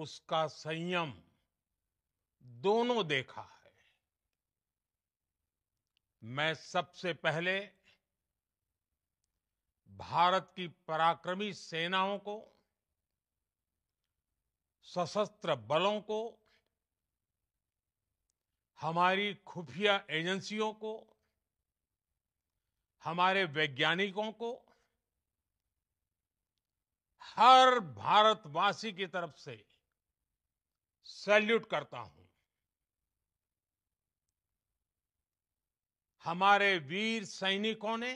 उसका संयम दोनों देखा है। मैं सबसे पहले भारत की पराक्रमी सेनाओं को, सशस्त्र बलों को, हमारी खुफिया एजेंसियों को, हमारे वैज्ञानिकों को, हर भारतवासी की तरफ से सैल्यूट करता हूं। हमारे वीर सैनिकों ने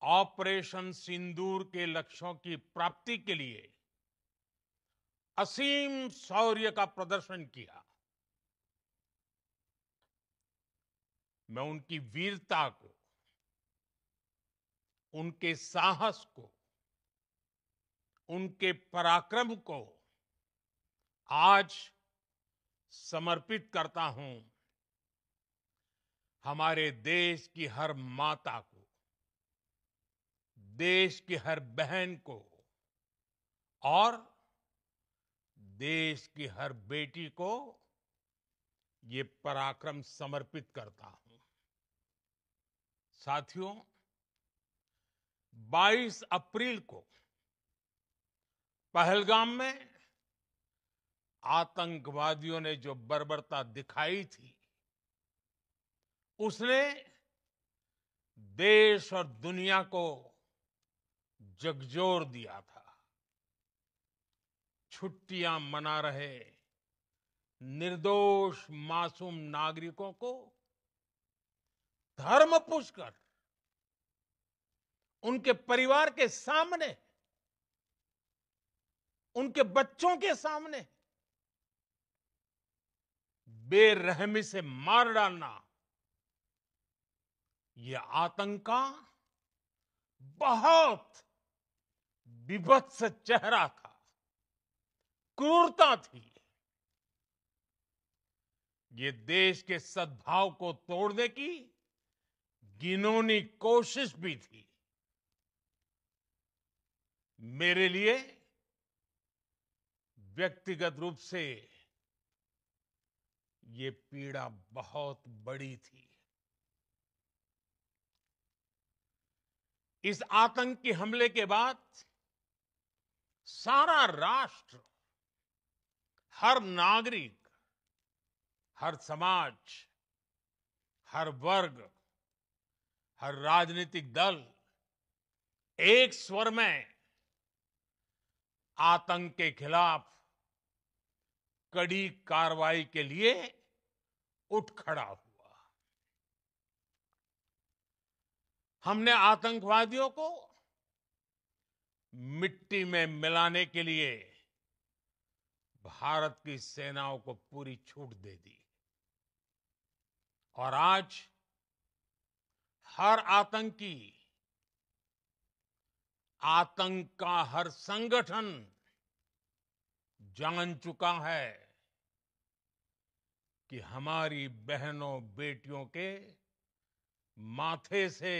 ऑपरेशन सिंदूर के लक्ष्यों की प्राप्ति के लिए असीम शौर्य का प्रदर्शन किया। मैं उनकी वीरता को, उनके साहस को, उनके पराक्रम को आज समर्पित करता हूं हमारे देश की हर माता को, देश की हर बहन को और देश की हर बेटी को ये पराक्रम समर्पित करता हूं। साथियों, 22 अप्रैल को पहलगाम में आतंकवादियों ने जो बर्बरता दिखाई थी, उसने देश और दुनिया को झकझोर दिया था। छुट्टियां मना रहे निर्दोष मासूम नागरिकों को धर्म पूछकर उनके परिवार के सामने, उनके बच्चों के सामने बेरहमी से मार डालना, यह आतंक का बहुत बीभत्स चेहरा था, क्रूरता थी। ये देश के सद्भाव को तोड़ने की घिनौनी कोशिश भी थी। मेरे लिए व्यक्तिगत रूप से ये पीड़ा बहुत बड़ी थी। इस आतंकी हमले के बाद सारा राष्ट्र, हर नागरिक, हर समाज, हर वर्ग, हर राजनीतिक दल एक स्वर में आतंक के खिलाफ कड़ी कार्रवाई के लिए उठ खड़ा हुआ। हमने आतंकवादियों को मिट्टी में मिलाने के लिए भारत की सेनाओं को पूरी छूट दे दी और आज हर आतंकी, आतंक का हर संगठन जान चुका है कि हमारी बहनों बेटियों के माथे से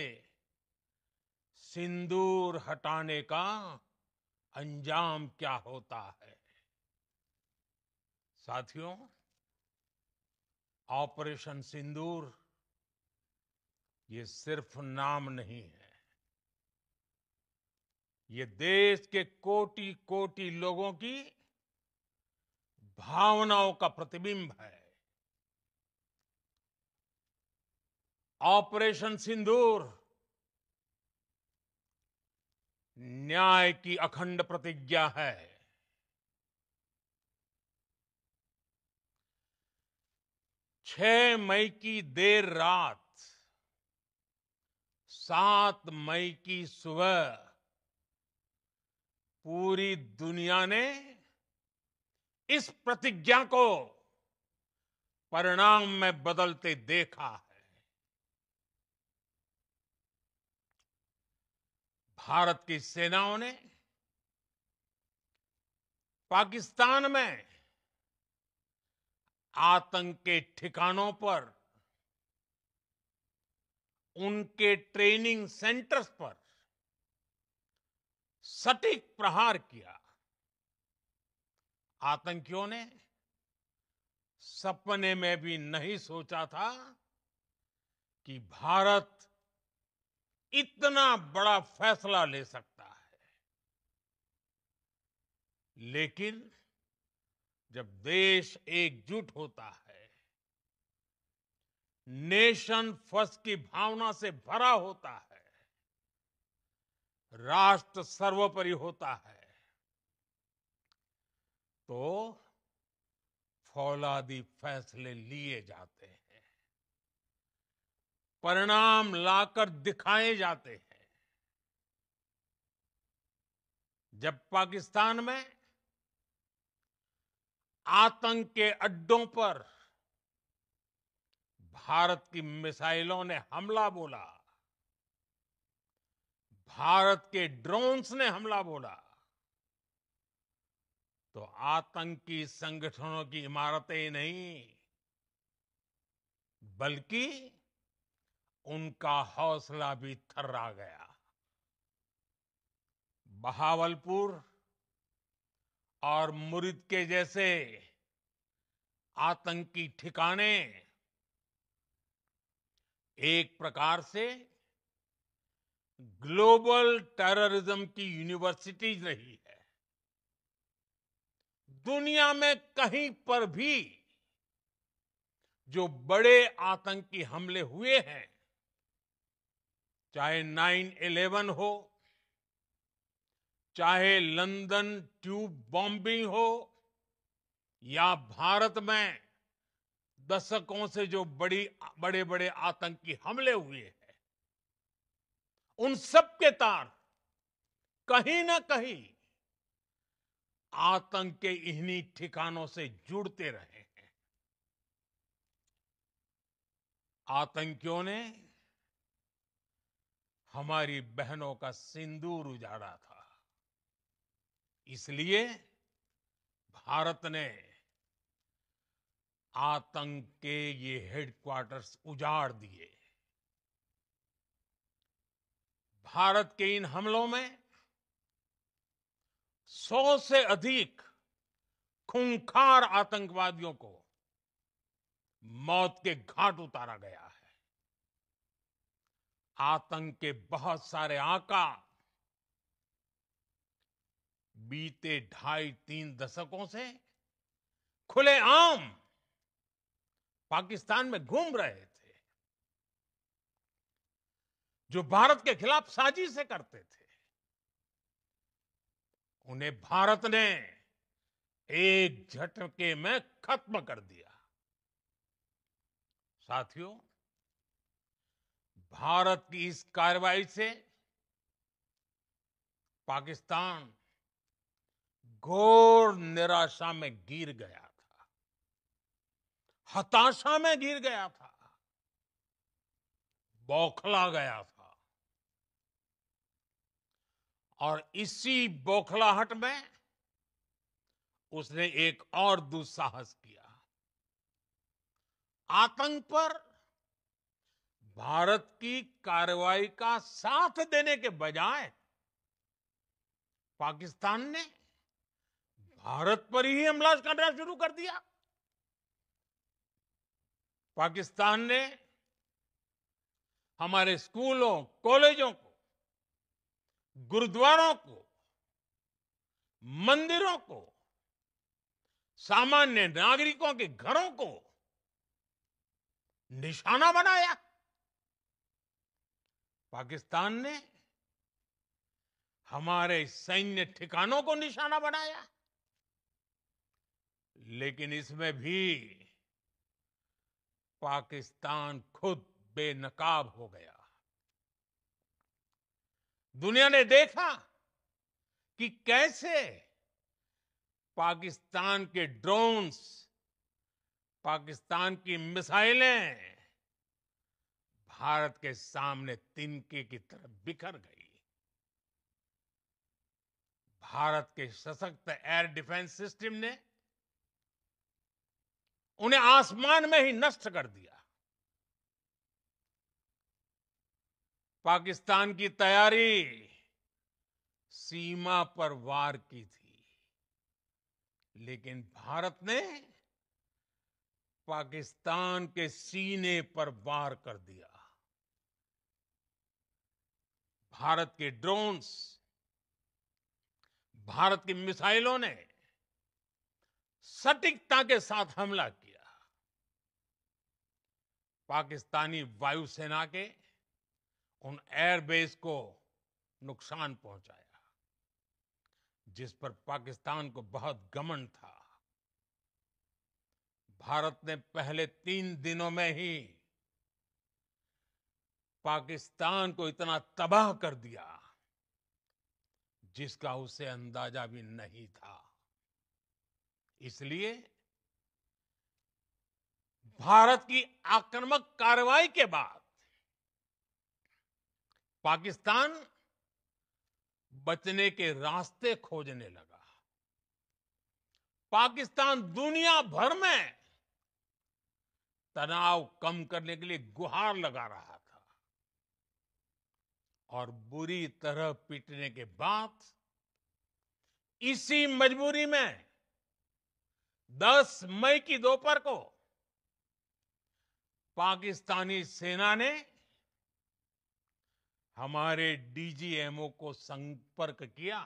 सिंदूर हटाने का अंजाम क्या होता है। साथियों, ऑपरेशन सिंदूर ये सिर्फ नाम नहीं है, ये देश के कोटि कोटि लोगों की भावनाओं का प्रतिबिंब है। ऑपरेशन सिंदूर न्याय की अखंड प्रतिज्ञा है। 6 मई की देर रात, 7 मई की सुबह पूरी दुनिया ने इस प्रतिज्ञा को परिणाम में बदलते देखा है। भारत की सेनाओं ने पाकिस्तान में आतंक के ठिकानों पर, उनके ट्रेनिंग सेंटर्स पर सटीक प्रहार किया। आतंकियों ने सपने में भी नहीं सोचा था कि भारत इतना बड़ा फैसला ले सकता है। लेकिन जब देश एकजुट होता है, नेशन फर्स्ट की भावना से भरा होता है, राष्ट्र सर्वोपरि होता है, तो फौलादी फैसले लिए जाते हैं, परिणाम लाकर दिखाए जाते हैं। जब पाकिस्तान में आतंक के अड्डों पर भारत की मिसाइलों ने हमला बोला, भारत के ड्रोन्स ने हमला बोला, तो आतंकी संगठनों की इमारतें ही नहीं, बल्कि उनका हौसला भी थर्रा गया। बहावलपुर और मुरिद के जैसे आतंकी ठिकाने एक प्रकार से ग्लोबल टेररिज्म की यूनिवर्सिटीज रही है। दुनिया में कहीं पर भी जो बड़े आतंकी हमले हुए हैं, चाहे 9/11 हो, चाहे लंदन ट्यूब बॉम्बिंग हो, या भारत में दशकों से जो बड़े बड़े आतंकी हमले हुए हैं, उन सब के तार कहीं ना कहीं आतंक के इन्हीं ठिकानों से जुड़ते रहे हैं। आतंकियों ने हमारी बहनों का सिंदूर उजाड़ा था, इसलिए भारत ने आतंक के ये हेडक्वार्टर्स उजाड़ दिए। भारत के इन हमलों में 100 से अधिक खूंखार आतंकवादियों को मौत के घाट उतारा गया है। आतंक के बहुत सारे आका बीते 2.5-3 दशकों से खुलेआम पाकिस्तान में घूम रहे थे, जो भारत के खिलाफ साजिशें करते थे। उन्हें भारत ने एक झटके में खत्म कर दिया। साथियों, भारत की इस कार्रवाई से पाकिस्तान घोर निराशा में गिर गया था, हताशा में गिर गया था, बौखला गया था। और इसी बौखलाहट में उसने एक और दुस्साहस किया। आतंक पर भारत की कार्रवाई का साथ देने के बजाय पाकिस्तान ने भारत पर ही हमला करना शुरू कर दिया। पाकिस्तान ने हमारे स्कूलों, कॉलेजों को, गुरुद्वारों को, मंदिरों को, सामान्य नागरिकों के घरों को निशाना बनाया। पाकिस्तान ने हमारे सैन्य ठिकानों को निशाना बनाया। लेकिन इसमें भी पाकिस्तान खुद बेनकाब हो गया। दुनिया ने देखा कि कैसे पाकिस्तान के ड्रोन्स, पाकिस्तान की मिसाइलें भारत के सामने तिनके की तरह बिखर गई। भारत के सशक्त एयर डिफेंस सिस्टम ने उन्हें आसमान में ही नष्ट कर दिया। पाकिस्तान की तैयारी सीमा पर वार की थी, लेकिन भारत ने पाकिस्तान के सीने पर वार कर दिया। भारत के ड्रोन्स, भारत की मिसाइलों ने सटीकता के साथ हमला किया। पाकिस्तानी वायुसेना के उन एयरबेस को नुकसान पहुंचाया, जिस पर पाकिस्तान को बहुत घमंड था। भारत ने पहले 3 दिनों में ही पाकिस्तान को इतना तबाह कर दिया, जिसका उसे अंदाजा भी नहीं था। इसलिए भारत की आक्रामक कार्रवाई के बाद पाकिस्तान बचने के रास्ते खोजने लगा। पाकिस्तान दुनिया भर में तनाव कम करने के लिए गुहार लगा रहा था, और बुरी तरह पीटने के बाद इसी मजबूरी में 10 मई की दोपहर को पाकिस्तानी सेना ने हमारे डीजीएमओ को संपर्क किया।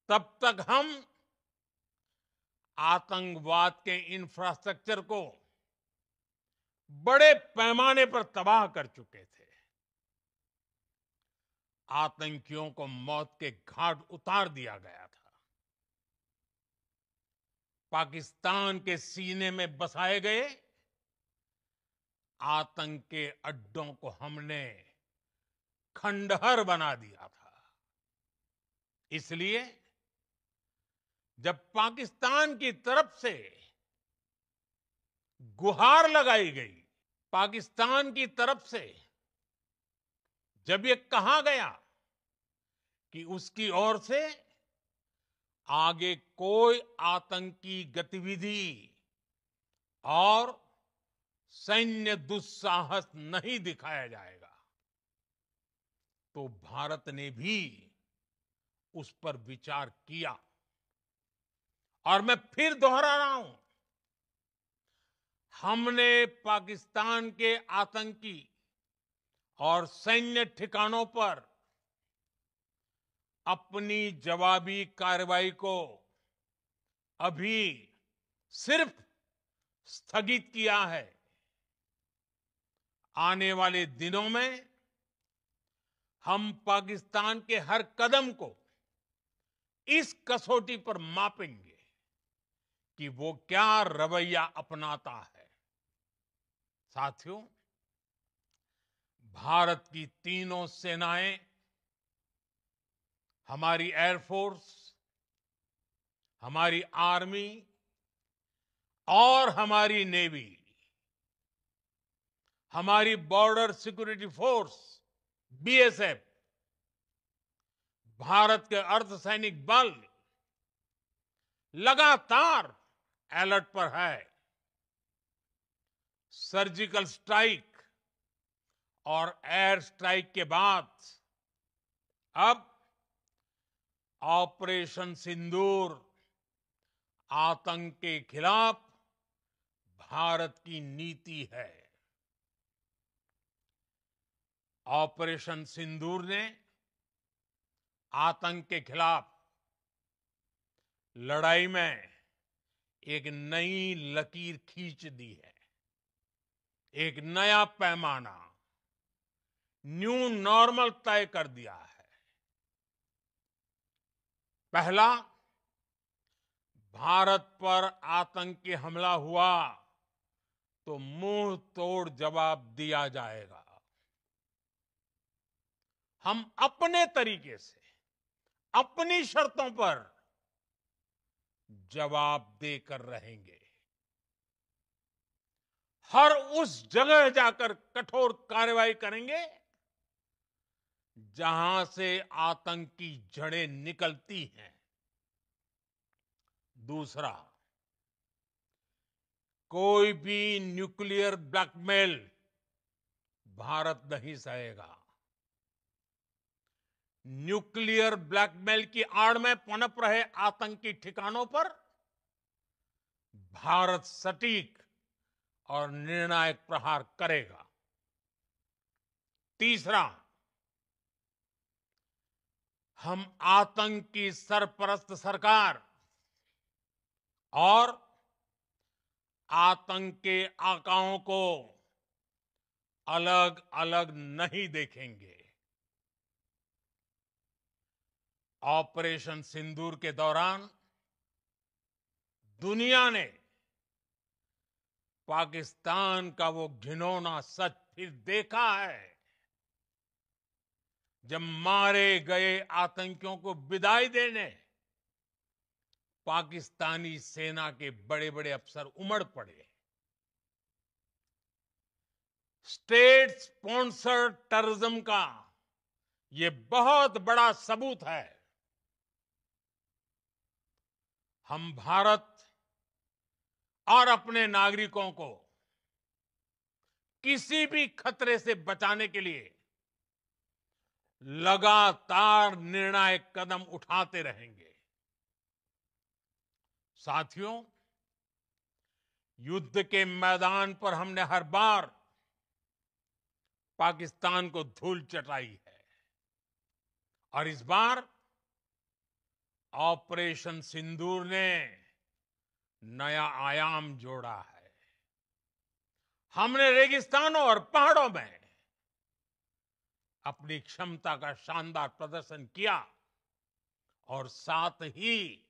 तब तक हम आतंकवाद के इंफ्रास्ट्रक्चर को बड़े पैमाने पर तबाह कर चुके थे। आतंकियों को मौत के घाट उतार दिया गया था। पाकिस्तान के सीने में बसाए गए आतंक के अड्डों को हमने खंडहर बना दिया था। इसलिए जब पाकिस्तान की तरफ से गुहार लगाई गई, पाकिस्तान की तरफ से जब ये कहा गया कि उसकी ओर से आगे कोई आतंकी गतिविधि और सैन्य दुस्साहस नहीं दिखाया जाएगा, तो भारत ने भी उस पर विचार किया। और मैं फिर दोहरा रहा हूं, हमने पाकिस्तान के आतंकी और सैन्य ठिकानों पर अपनी जवाबी कार्रवाई को अभी सिर्फ स्थगित किया है। आने वाले दिनों में हम पाकिस्तान के हर कदम को इस कसौटी पर मापेंगे कि वो क्या रवैया अपनाता है। साथियों, भारत की तीनों सेनाएं, हमारी एयरफोर्स, हमारी आर्मी और हमारी नेवी, हमारी border security force BSF, Bharat के अर्धसैनिक बल लगातार अलर्ट पर है। सर्जिकल स्ट्राइक और एयर स्ट्राइक के बाद अब ऑपरेशन सिंदूर आतंक के खिलाफ भारत की नीति है। ऑपरेशन सिंदूर ने आतंक के खिलाफ लड़ाई में एक नई लकीर खींच दी है, एक नया पैमाना, न्यू नॉर्मल तय कर दिया है। पहला, भारत पर आतंकी हमला हुआ तो मुंह तोड़ जवाब दिया जाएगा। हम अपने तरीके से, अपनी शर्तों पर जवाब देकर रहेंगे। हर उस जगह जाकर कठोर कार्रवाई करेंगे जहां से आतंक की जड़ें निकलती हैं। दूसरा, कोई भी न्यूक्लियर ब्लैकमेल भारत नहीं सहेगा। न्यूक्लियर ब्लैकमेल की आड़ में पनप रहे आतंकी ठिकानों पर भारत सटीक और निर्णायक प्रहार करेगा। तीसरा, हम आतंक की सरपरस्त सरकार और आतंक के आकाओं को अलग अलग नहीं देखेंगे। ऑपरेशन सिंदूर के दौरान दुनिया ने पाकिस्तान का वो घिनौना सच फिर देखा है, जब मारे गए आतंकियों को विदाई देने पाकिस्तानी सेना के बड़े बड़े अफसर उमड़ पड़े। स्टेट स्पॉन्सर्ड टेररिज्म का ये बहुत बड़ा सबूत है। हम भारत और अपने नागरिकों को किसी भी खतरे से बचाने के लिए लगातार निर्णायक कदम उठाते रहेंगे। साथियों, युद्ध के मैदान पर हमने हर बार पाकिस्तान को धूल चटाई है और इस बार ऑपरेशन सिंदूर ने नया आयाम जोड़ा है। हमने रेगिस्तानों और पहाड़ों में अपनी क्षमता का शानदार प्रदर्शन किया और साथ ही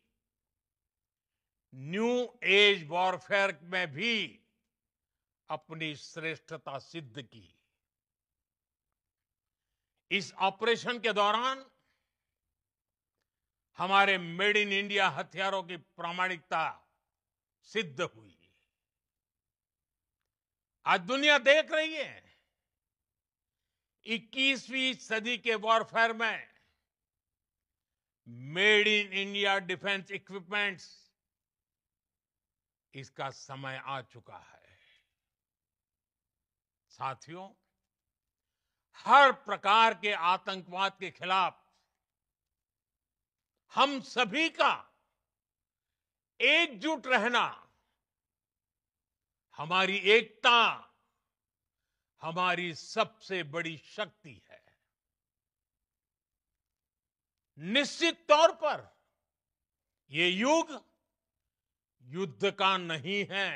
न्यू एज वॉरफेयर में भी अपनी श्रेष्ठता सिद्ध की। इस ऑपरेशन के दौरान हमारे मेड इन इंडिया हथियारों की प्रामाणिकता सिद्ध हुई। आज दुनिया देख रही है 21वीं सदी के वॉरफेयर में made in India defence equipments, इसका समय आ चुका है। साथियों, हर प्रकार के आतंकवाद के खिलाफ हम सभी का एकजुट रहना हमारी एकता, हमारी सबसे बड़ी शक्ति है। निश्चित तौर पर ये युग युद्ध का नहीं है,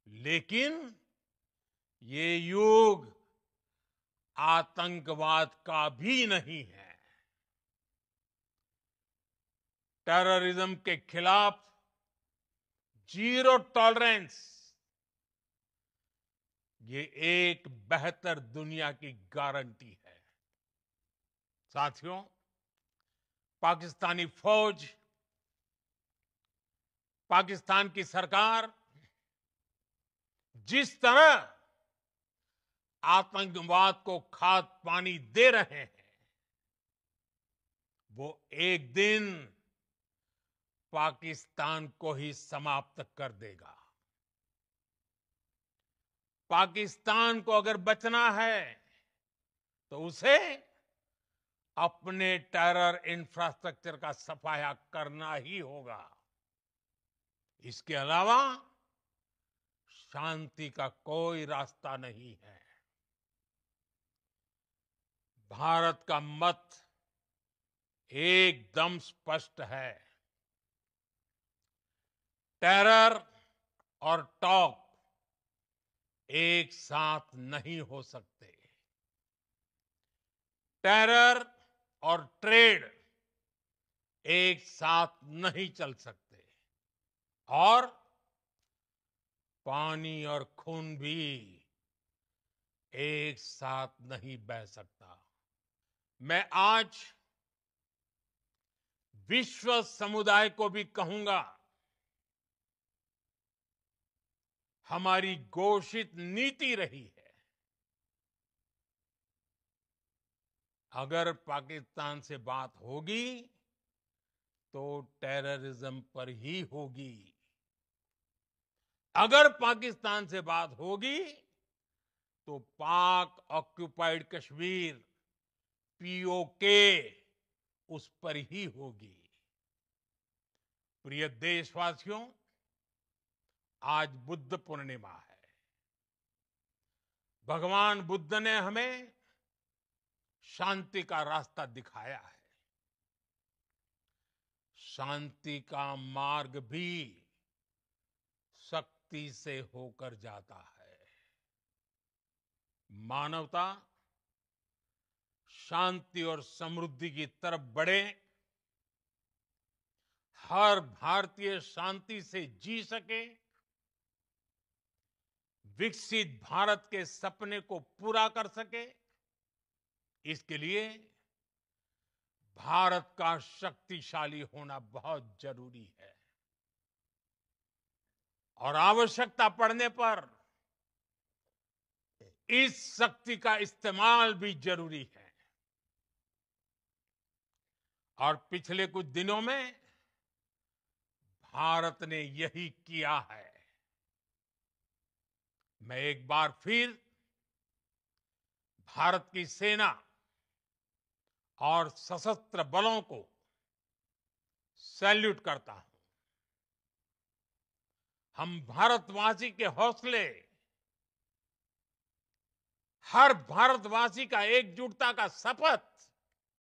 लेकिन ये युग आतंकवाद का भी नहीं है। टेररिज्म के खिलाफ जीरो टॉलरेंस, ये एक बेहतर दुनिया की गारंटी है। साथियों, पाकिस्तानी फौज, पाकिस्तान की सरकार जिस तरह आतंकवाद को खाद पानी दे रहे हैं, वो एक दिन पाकिस्तान को ही समाप्त कर देगा। पाकिस्तान को अगर बचना है तो उसे अपने टेरर इंफ्रास्ट्रक्चर का सफाया करना ही होगा। इसके अलावा शांति का कोई रास्ता नहीं है। भारत का मत एकदम स्पष्ट है। टेरर और टॉक एक साथ नहीं हो सकते। टेरर और ट्रेड एक साथ नहीं चल सकते और पानी और खून भी एक साथ नहीं बह सकता। मैं आज विश्व समुदाय को भी कहूंगा, हमारी घोषित नीति रही है, अगर पाकिस्तान से बात होगी तो टेररिज्म पर ही होगी। अगर पाकिस्तान से बात होगी तो पाक ऑक्युपाइड कश्मीर पीओके उस पर ही होगी। प्रिय देशवासियों, आज बुद्ध पूर्णिमा है। भगवान बुद्ध ने हमें शांति का रास्ता दिखाया है। शांति का मार्ग भी शक्ति से होकर जाता है। मानवता शांति और समृद्धि की तरफ बढ़े, हर भारतीय शांति से जी सके, विकसित भारत के सपने को पूरा कर सके, इसके लिए भारत का शक्तिशाली होना बहुत जरूरी है। और आवश्यकता पड़ने पर इस शक्ति का इस्तेमाल भी जरूरी है। और पिछले कुछ दिनों में भारत ने यही किया है। मैं एक बार फिर भारत की सेना और सशस्त्र बलों को सैल्यूट करता हूं। हम भारतवासी के हौसले, हर भारतवासी का एकजुटता का शपथ